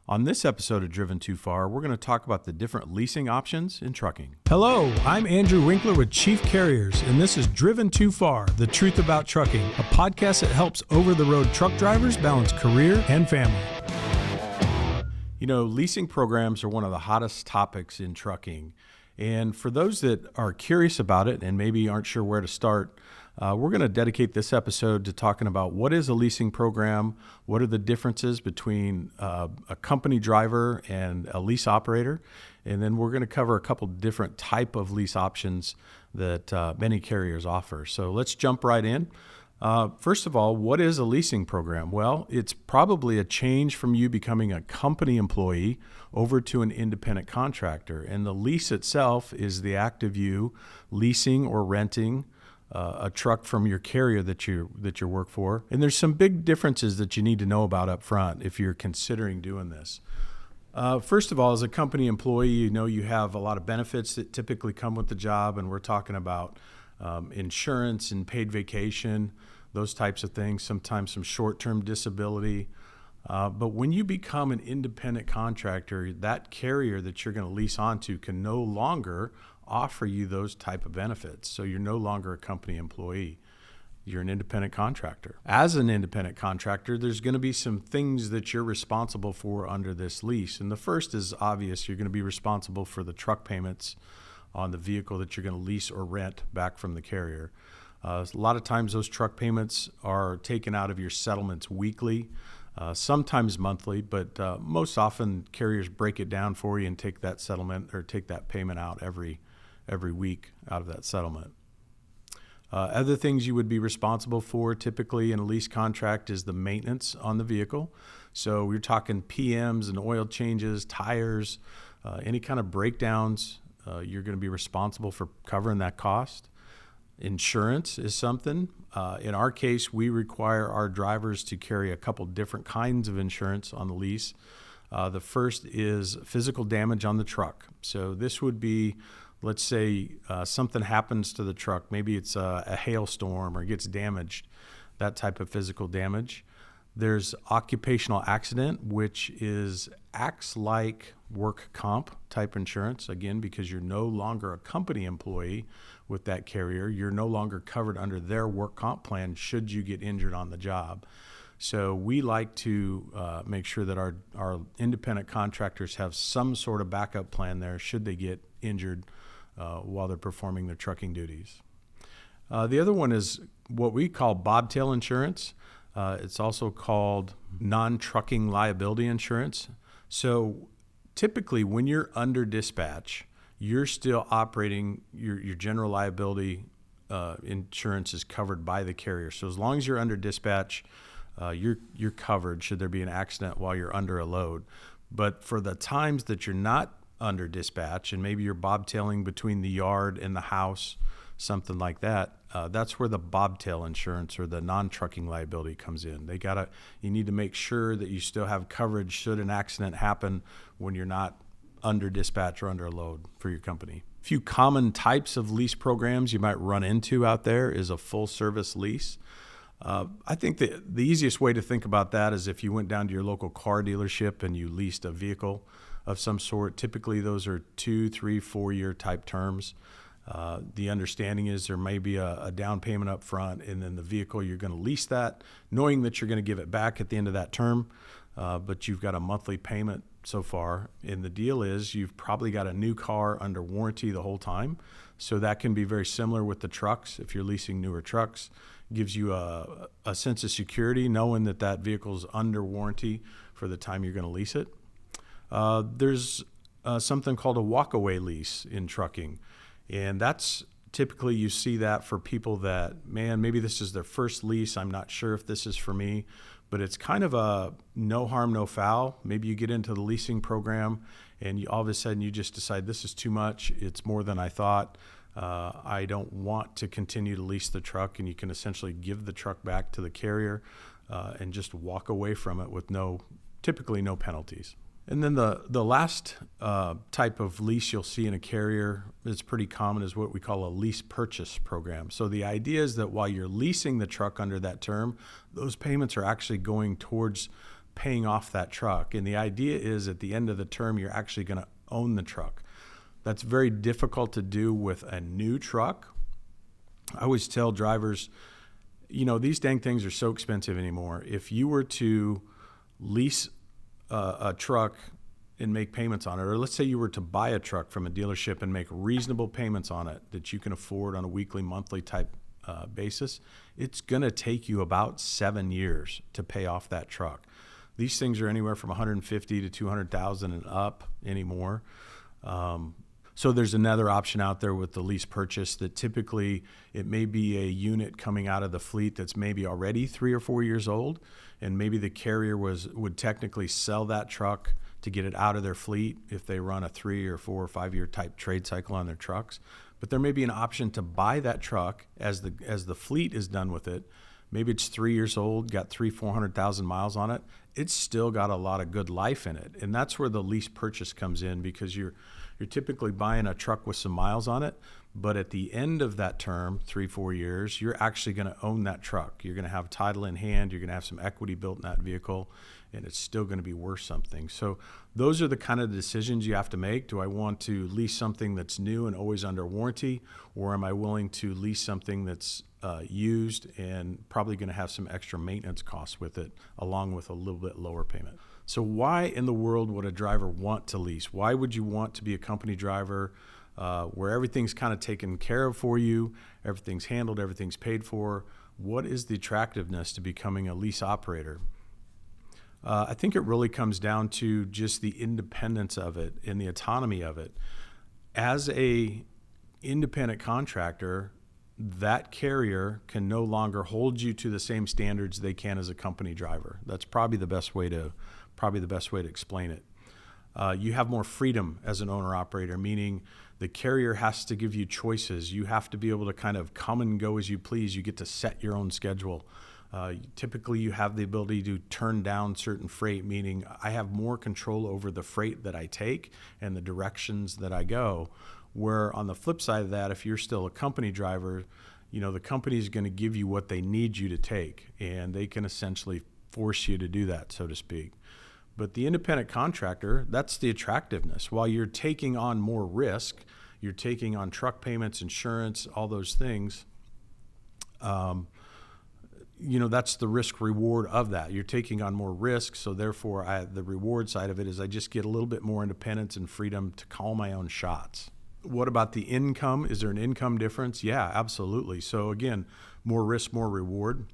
On this episode of Driven Too Far, we're going to talk about the different leasing options in trucking. Hello, I'm Andrew Winkler with Chief Carriers, and this is Driven Too Far, the truth about trucking, a podcast that helps over-the-road truck drivers balance career and family. You know, leasing programs are one of the hottest topics in trucking. And for those that are curious about it and maybe aren't sure where to start, we're going to dedicate this episode to talking about what is a leasing program, what are the differences between a company driver and a lease operator, and then we're going to cover a couple different type of lease options that many carriers offer. So let's jump right in. First of all, what is a leasing program? Well, it's probably a change from you becoming a company employee over to an independent contractor. And the lease itself is the act of you leasing or renting a truck from your carrier that you work for. And there's some big differences that you need to know about up front if you're considering doing this. First of all, as a company employee, you know you have a lot of benefits that typically come with the job, and we're talking about insurance and paid vacation, those types of things, sometimes some short-term disability. But when you become an independent contractor, that carrier that you're going to lease onto can no longer offer you those type of benefits. So you're no longer a company employee. You're an independent contractor. As an independent contractor, there's going to be some things that you're responsible for under this lease. And the first is obvious. You're going to be responsible for the truck payments on the vehicle that you're going to lease or rent back from the carrier. A lot of times those truck payments are taken out of your settlements weekly, sometimes monthly, but most often carriers break it down for you and take that settlement or take that payment out every week out of that settlement. Other things you would be responsible for typically in a lease contract is the maintenance on the vehicle. So we're talking PMs and oil changes, tires, any kind of breakdowns. You're going to be responsible for covering that cost. Insurance is something. In our case, we require our drivers to carry a couple different kinds of insurance on the lease. The first is physical damage on the truck. So this would be, let's say something happens to the truck. Maybe it's a hailstorm or gets damaged, that type of physical damage. There's occupational accident, which acts like work comp type insurance, again, because you're no longer a company employee with that carrier. You're no longer covered under their work comp plan should you get injured on the job. So we like to make sure that our independent contractors have some sort of backup plan there should they get injured while they're performing their trucking duties. The other one is what we call bobtail insurance. It's also called non-trucking liability insurance. So typically when you're under dispatch, you're still operating, your general liability insurance is covered by the carrier. So as long as you're under dispatch, you're covered should there be an accident while you're under a load. But for the times that you're not under dispatch and maybe you're bobtailing between the yard and the house, something like that, that's where the bobtail insurance or the non-trucking liability comes in. You need to make sure that you still have coverage should an accident happen when you're not under dispatch or under a load for your company. A few common types of lease programs you might run into out there is a full service lease. I think the easiest way to think about that is if you went down to your local car dealership and you leased a vehicle of some sort. Typically those are 2, 3, 4 year type terms. The understanding is there may be a down payment up front, and then the vehicle, you're going to lease that, knowing that you're going to give it back at the end of that term, but you've got a monthly payment so far. And the deal is you've probably got a new car under warranty the whole time. So that can be very similar with the trucks. If you're leasing newer trucks, gives you a sense of security knowing that vehicle's under warranty for the time you're going to lease it. There's something called a walkaway lease in trucking. And that's typically you see that for people that, maybe this is their first lease. I'm not sure if this is for me, but it's kind of a no harm, no foul. Maybe you get into the leasing program and all of a sudden you just decide this is too much. It's more than I thought. I don't want to continue to lease the truck, and you can essentially give the truck back to the carrier and just walk away from it with typically no penalties. And then the last type of lease you'll see in a carrier that's pretty common is what we call a lease purchase program. So the idea is that while you're leasing the truck under that term, those payments are actually going towards paying off that truck. And the idea is at the end of the term, you're actually going to own the truck. That's very difficult to do with a new truck. I always tell drivers, these dang things are so expensive anymore. If you were to lease a truck and make payments on it, or let's say you were to buy a truck from a dealership and make reasonable payments on it that you can afford on a weekly, monthly type basis, it's going to take you about 7 years to pay off that truck. These things are anywhere from 150 to 200,000 and up anymore. So there's another option out there with the lease purchase that typically it may be a unit coming out of the fleet that's maybe already 3 or 4 years old, and maybe the carrier would technically sell that truck to get it out of their fleet if they run a 3 or 4 or 5 year type trade cycle on their trucks. But there may be an option to buy that truck as the fleet is done with it. Maybe it's 3 years old, got 400,000 miles on it. It's still got a lot of good life in it. And that's where the lease purchase comes in, because you're typically buying a truck with some miles on it, but at the end of that term, 3-4 years, you're actually going to own that truck. You're going to have title in hand, you're going to have some equity built in that vehicle, and it's still going to be worth something. So those are the kind of decisions you have to make. Do I want to lease something that's new and always under warranty, or am I willing to lease something that's used and probably going to have some extra maintenance costs with it, along with a little bit lower payment? So why in the world would a driver want to lease? Why would you want to be a company driver where everything's kind of taken care of for you, everything's handled, everything's paid for? What is the attractiveness to becoming a lease operator? I think it really comes down to just the independence of it and the autonomy of it. As a independent contractor, that carrier can no longer hold you to the same standards they can as a company driver. That's probably the best way to explain it. You have more freedom as an owner-operator, meaning the carrier has to give you choices. You have to be able to kind of come and go as you please. You get to set your own schedule. Typically, you have the ability to turn down certain freight, meaning I have more control over the freight that I take and the directions that I go. Where on the flip side of that, if you're still a company driver, the company is going to give you what they need you to take, and they can essentially force you to do that, so to speak. But the independent contractor, that's the attractiveness. While you're taking on more risk, you're taking on truck payments, insurance, all those things, that's the risk reward of that. You're taking on more risk, so therefore the reward side of it is I just get a little bit more independence and freedom to call my own shots. What about the income? Is there an income difference? Yeah, absolutely. So again, more risk, more reward.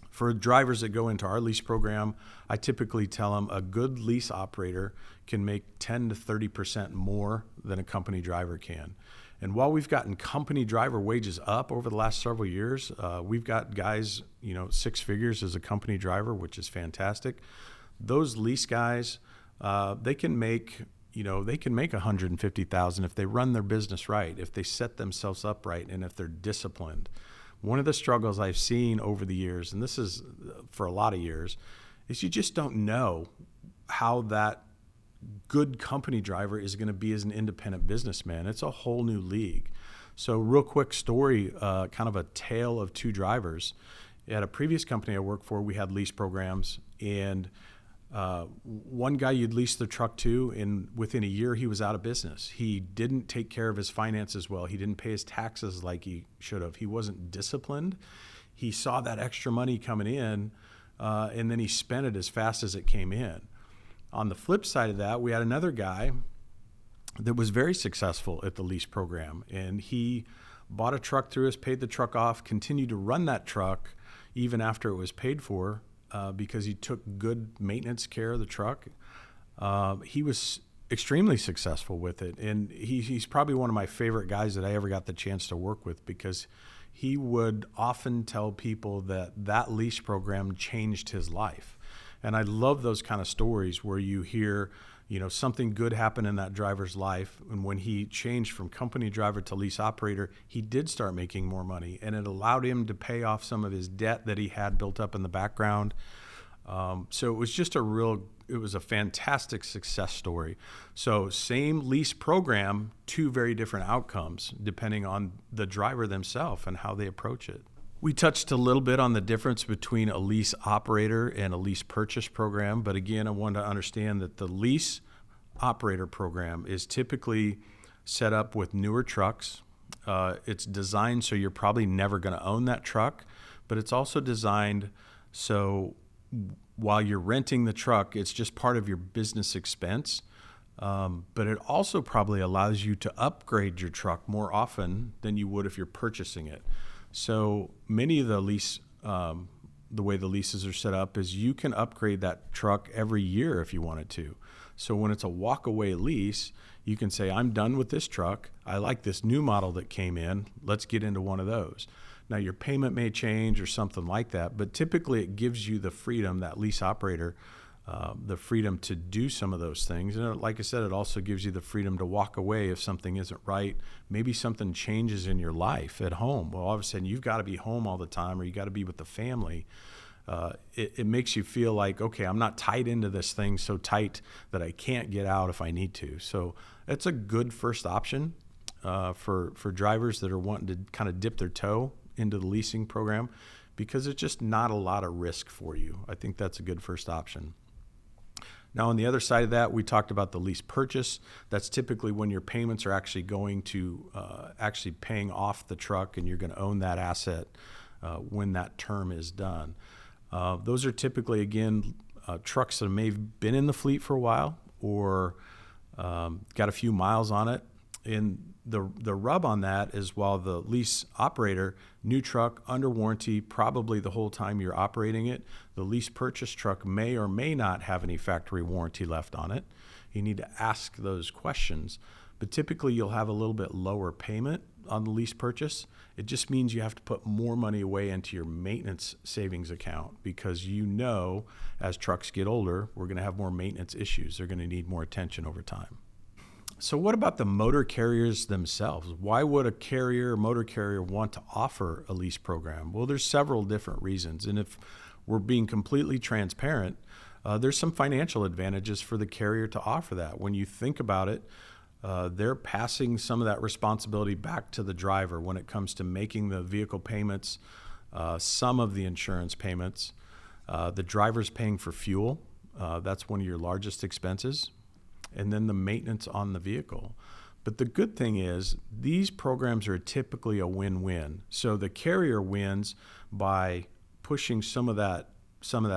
For drivers that go into our lease program, I typically tell them a good lease operator can make 10 to 30% more than a company driver can. And while we've gotten company driver wages up over the last several years, we've got guys, 6 figures as a company driver, which is fantastic. Those lease guys, they can make $150,000 if they run their business right, if they set themselves up right, and if they're disciplined. One of the struggles I've seen over the years, and this is for a lot of years, is you just don't know how that good company driver is going to be as an independent businessman. It's a whole new league. So real quick story, kind of a tale of two drivers. At a previous company I worked for, we had lease programs, and one guy you'd lease the truck to, and within a year he was out of business. He didn't take care of his finances well. He didn't pay his taxes like he should have. He wasn't disciplined. He saw that extra money coming in, and then he spent it as fast as it came in. On the flip side of that, we had another guy that was very successful at the lease program, and he bought a truck through us, paid the truck off, continued to run that truck even after it was paid for, because he took good maintenance care of the truck. He was extremely successful with it, and he's probably one of my favorite guys that I ever got the chance to work with, because he would often tell people that lease program changed his life. And I love those kind of stories where you hear, something good happened in that driver's life, and when he changed from company driver to lease operator, he did start making more money, and it allowed him to pay off some of his debt that he had built up in the background. So it was just it was a fantastic success story. So same lease program, two very different outcomes depending on the driver themselves and how they approach it. We touched a little bit on the difference between a lease operator and a lease purchase program, but again, I want to understand that the lease operator program is typically set up with newer trucks. It's designed so you're probably never going to own that truck, but it's also designed so while you're renting the truck, it's just part of your business expense. But it also probably allows you to upgrade your truck more often than you would if you're purchasing it. So many of the the way the leases are set up is you can upgrade that truck every year if you wanted to. So when it's a walk-away lease, you can say, I'm done with this truck. I like this new model that came in. Let's get into one of those. Now, your payment may change or something like that, but typically it gives you the freedom, that lease operator, the freedom to do some of those things. And like I said, it also gives you the freedom to walk away if something isn't right. Maybe something changes in your life at home. Well, all of a sudden you've got to be home all the time, or you got to be with the family. It makes you feel like, okay, I'm not tied into this thing so tight that I can't get out if I need to. So it's a good first option for drivers that are wanting to kind of dip their toe into the leasing program, because it's just not a lot of risk for you. I think that's a good first option. Now, on the other side of that, we talked about the lease purchase. That's typically when your payments are actually going to actually paying off the truck, and you're going to own that asset when that term is done. Those are typically, again, trucks that may have been in the fleet for a while or got a few miles on it. And the rub on that is, while the lease operator, new truck, under warranty, probably the whole time you're operating it, the lease purchase truck may or may not have any factory warranty left on it. You need to ask those questions. But typically you'll have a little bit lower payment on the lease purchase. It just means you have to put more money away into your maintenance savings account, because as trucks get older, we're going to have more maintenance issues. They're going to need more attention over time. So what about the motor carriers themselves? Why would a motor carrier want to offer a lease program? Well, there's several different reasons. And if we're being completely transparent, there's some financial advantages for the carrier to offer that. When you think about it, they're passing some of that responsibility back to the driver when it comes to making the vehicle payments, some of the insurance payments. The driver's paying for fuel. That's one of your largest expenses. And then the maintenance on the vehicle. But the good thing is, these programs are typically a win-win. So the carrier wins by pushing some of that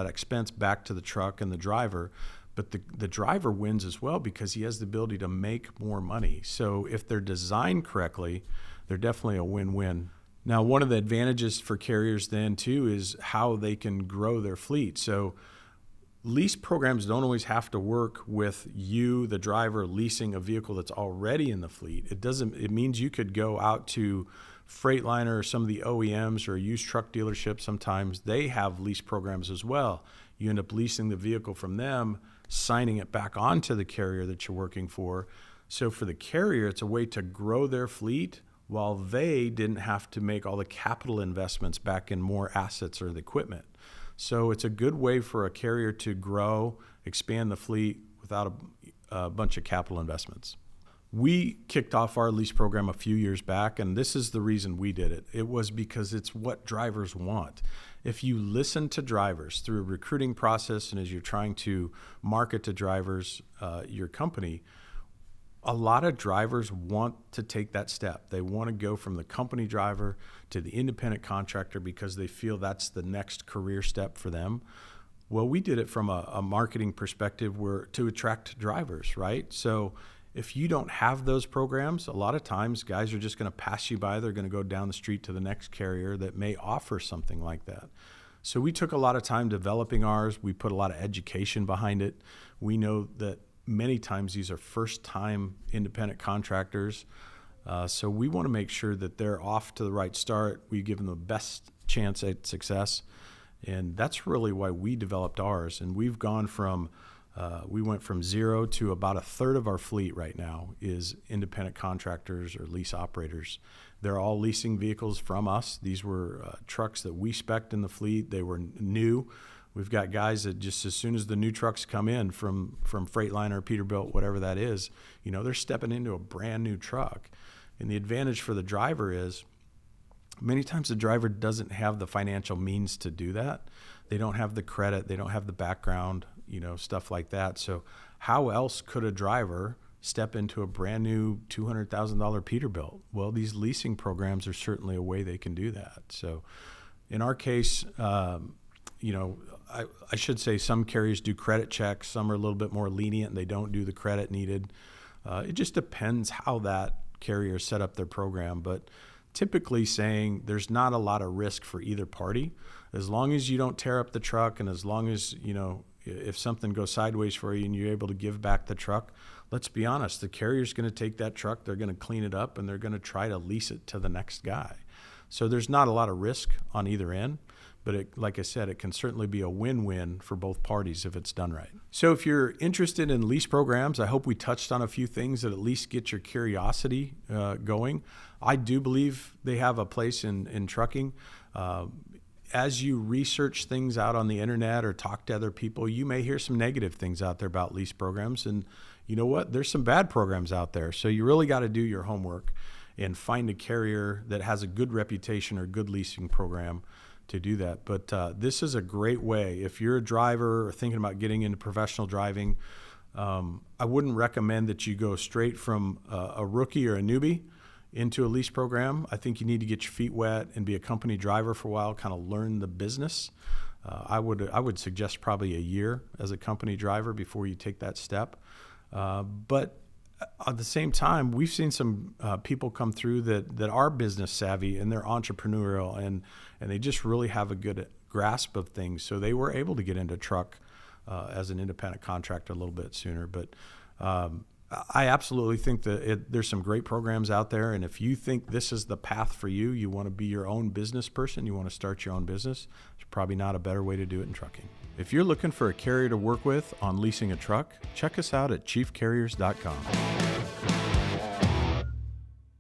expense back to the truck and the driver, but the driver wins as well, because he has the ability to make more money. So if they're designed correctly, they're definitely a win-win. Now, one of the advantages for carriers then too is how they can grow their fleet. So lease programs don't always have to work with you, the driver, leasing a vehicle that's already in the fleet. It means you could go out to Freightliner or some of the OEMs or used truck dealerships. Sometimes they have lease programs as well. You end up leasing the vehicle from them, signing it back onto the carrier that you're working for. So for the carrier, it's a way to grow their fleet while they didn't have to make all the capital investments back in more assets or the equipment. So it's a good way for a carrier to grow, expand the fleet without a bunch of capital investments. We kicked off our lease program a few years back, and this is the reason we did it. It was because it's what drivers want. If you listen to drivers through a recruiting process, and as you're trying to market to drivers your company, a lot of drivers want to take that step. They want to go from the company driver to the independent contractor because they feel that's the next career step for them. Well, we did it from a marketing perspective to attract drivers, right? So if you don't have those programs, a lot of times guys are just going to pass you by. They're going to go down the street to the next carrier that may offer something like that. So we took a lot of time developing ours. We put a lot of education behind it. We know that many times these are first-time independent contractors. So we want to make sure that they're off to the right start. We give them the best chance at success. And that's really why we developed ours. And we've gone from, we went from 0 to about a third of our fleet right now is independent contractors or lease operators. They're all leasing vehicles from us. These were trucks that we spec'd in the fleet. They were new. We've got guys that just as soon as the new trucks come in from Freightliner, Peterbilt, whatever that is, they're stepping into a brand new truck. And the advantage for the driver is Many times the driver doesn't have the financial means to do that. They don't have the credit, they don't have the background, stuff like that. So how else could a driver step into a brand new $200,000 Peterbilt? Well, these leasing programs are certainly a way they can do that. So in our case, I should say some carriers do credit checks. Some are a little bit more lenient and they don't do the credit needed. It just depends how that carrier set up their program. But typically saying there's not a lot of risk for either party. As long as you don't tear up the truck, and as long as, if something goes sideways for you and you're able to give back the truck, let's be honest, the carrier's going to take that truck, they're going to clean it up, and they're going to try to lease it to the next guy. So there's not a lot of risk on either end, but like I said, it can certainly be a win-win for both parties if it's done right. So if you're interested in lease programs, I hope we touched on a few things that at least get your curiosity going. I do believe they have a place in trucking. As you research things out on the internet or talk to other people, you may hear some negative things out there about lease programs. And you know what? There's some bad programs out there. So you really got to do your homework and find a carrier that has a good reputation or good leasing program to do that. But this is a great way. If you're a driver or thinking about getting into professional driving, I wouldn't recommend that you go straight from a rookie or a newbie into a lease program. I think you need to get your feet wet and be a company driver for a while, kind of learn the business. I would suggest probably a year as a company driver before you take that step. But at the same time, we've seen some people come through that are business savvy and they're entrepreneurial and they just really have a good grasp of things. So they were able to get into truck as an independent contractor a little bit sooner. But I absolutely think that there's some great programs out there. And if you think this is the path for you, you want to be your own business person, you want to start your own business, there's probably not a better way to do it in trucking. If you're looking for a carrier to work with on leasing a truck, check us out at chiefcarriers.com.